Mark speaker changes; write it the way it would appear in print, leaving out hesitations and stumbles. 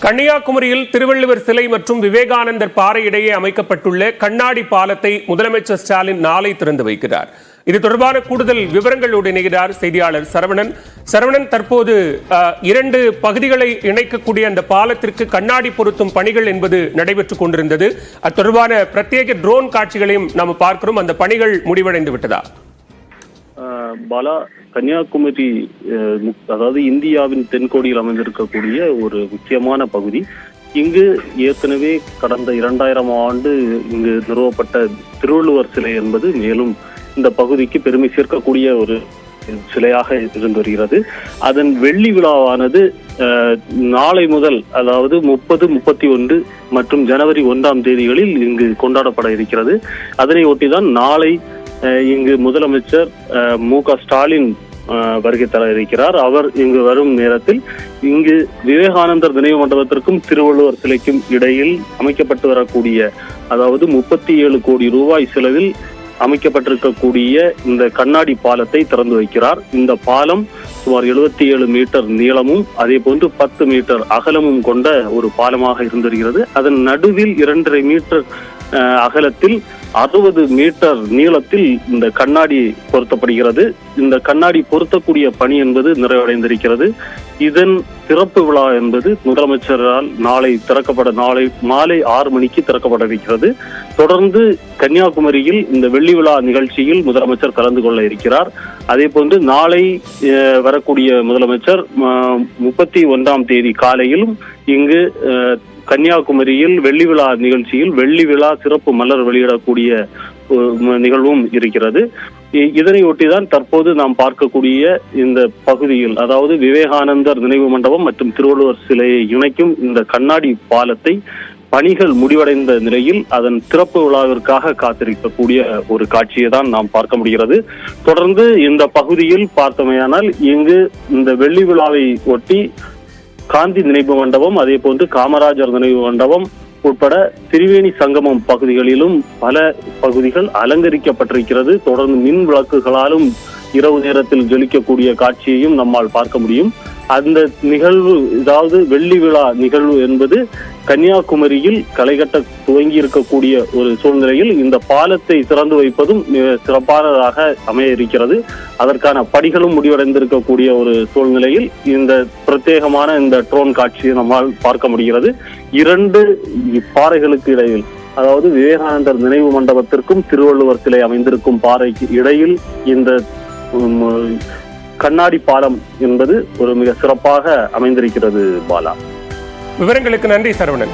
Speaker 1: கன்னியாகுமரியில் திருவள்ளுவர் சிலை மற்றும் விவேகானந்தர் பாறை இடையே அமைக்கப்பட்டுள்ள கண்ணாடி பாலத்தை முதலமைச்சர் ஸ்டாலின் நாளை திறந்து வைக்கிறார். இது தொடர்பான கூடுதல் விவரங்களோடு இணைகிறார் செய்தியாளர் சரவணன். சரவணன், தற்போது 2 பகுதிகளை இணைக்கக்கூடிய அந்த பாலத்திற்கு கண்ணாடி பொருத்தும் பணிகள் என்பது நடைபெற்றுக் கொண்டிருந்தது. அது தொடர்பான பிரத்யேக ட்ரோன் காட்சிகளையும் நாம் பார்க்கிறோம். அந்த பணிகள் முடிவடைந்து விட்டதா?
Speaker 2: பாலா, கன்னியாகுமரி அதாவது இந்தியாவின் தென்கோடியில் அமைந்திருக்கக்கூடிய ஒரு முக்கியமான பகுதி. இங்கு ஏற்கனவே கடந்த 2000 ஆண்டு இங்கு நிறுவப்பட்ட திருவள்ளுவர் சிலை என்பது மேலும் இந்த பகுதிக்கு பெருமை சேர்க்கக்கூடிய ஒரு சிலையாக இருந்து வருகிறது. அதன் வெள்ளி விழாவானது நாளை முதல், அதாவது 30, 31 மற்றும் ஜனவரி 1ஆம் தேதிகளில் இங்கு கொண்டாடப்பட இருக்கிறது. அதனை ஒட்டிதான் நாளை இங்கு முதலமைச்சர் மு.க. ஸ்டாலின் வருகை தர இருக்கிறார். அவர் இங்கு வரும் நேரத்தில் இங்கு விவேகானந்தர் நினைவு மண்டபத்திற்கும் திருவள்ளுவர் சிலைக்கும் இடையில் அமைக்கப்பட்டு வரக்கூடிய, அதாவது 37 கோடி ரூபாய் செலவில் அமைக்கப்பட்டிருக்கக்கூடிய இந்த கண்ணாடி பாலத்தை திறந்து வைக்கிறார். இந்த பாலம் சுமார் 77 மீட்டர் நீளமும் அதே போன்று 10 மீட்டர் அகலமும் கொண்ட ஒரு பாலமாக இருந்து வருகிறது. அதன் நடுவில் 2.5 மீட்டர் அகலத்தில் 60 மீட்டர் நீளத்தில் இந்த கண்ணாடி பொருத்தப்படுகிறது. இந்த கண்ணாடி பொருத்தக்கூடிய பணி என்பது நிறைவடைந்திருக்கிறது. இதன் திறப்பு விழா என்பது முதலமைச்சரால் நாளை மாலை 6 மணிக்கு திறக்கப்பட இருக்கிறது. தொடர்ந்து கன்னியாகுமரியில் இந்த வெள்ளி விழா நிகழ்ச்சியில் முதலமைச்சர் கலந்து கொள்ள இருக்கிறார். அதே போன்று நாளை வரக்கூடிய முதலமைச்சர் 31ஆம் தேதி காலையிலும் இங்கு கன்னியாகுமரியில் வெள்ளி விழா நிகழ்ச்சியில் வெள்ளி விழா சிறப்பு மலர் வெளியிடக்கூடிய நிகழ்வும் இருக்கிறது. இதனை ஒட்டிதான் தற்போது நாம் பார்க்கக்கூடிய இந்த பகுதியில், அதாவது விவேகானந்தர் நினைவு மண்டபம் மற்றும் திருவள்ளுவர் சிலையை இணைக்கும் இந்த கண்ணாடி பாலத்தை பணிகள் முடிவடைந்த நிலையில் அதன் திறப்பு விழாவிற்காக காத்திருக்கக்கூடிய ஒரு காட்சியை தான் நாம் பார்க்க முடிகிறது. தொடர்ந்து இந்த பகுதியில் பார்த்தமையானால் இங்கு இந்த வெள்ளி விழாவை ஒட்டி காந்தி நினைவு மண்டபம், அதே போன்று காமராஜர் நினைவு மண்டபம் உட்பட திரிவேணி சங்கமம் பகுதிகளிலும் பல பகுதிகள் அலங்கரிக்கப்பட்டிருக்கிறது. தொடர்ந்து மின் விளக்குகளாலும் இரவு நேரத்தில் ஜொலிக்கக்கூடிய காட்சியையும் நம்மால் பார்க்க முடியும். அந்த நிகழ்வு, அதாவது வெள்ளி விழா நிகழ்வு என்பது கன்னியாகுமரியில் களைகட்ட துவங்கி இருக்கக்கூடிய ஒரு சூழ்நிலையில் இந்த பாலத்தை திறந்து வைப்பதும் சிறப்பானதாக அமைய இருக்கிறது. அதற்கான படிகளும் முடிவடைந்திருக்கக்கூடிய ஒரு சூழ்நிலையில் இந்த பிரத்யேகமான இந்த ட்ரோன் காட்சியை நம்மால் பார்க்க முடிகிறது. 2 பாறைகளுக்கு இடையில், அதாவது விவேகானந்தர் நினைவு மண்டபத்திற்கும் திருவள்ளுவர் சிலை அமைந்திருக்கும் பாறைக்கு இடையில் இந்த கண்ணாடி பாலம் என்பது ஒரு மிக சிறப்பாக அமைந்திருக்கிறது. பாலா,
Speaker 1: விவரங்களுக்கு நன்றி சரவணன்.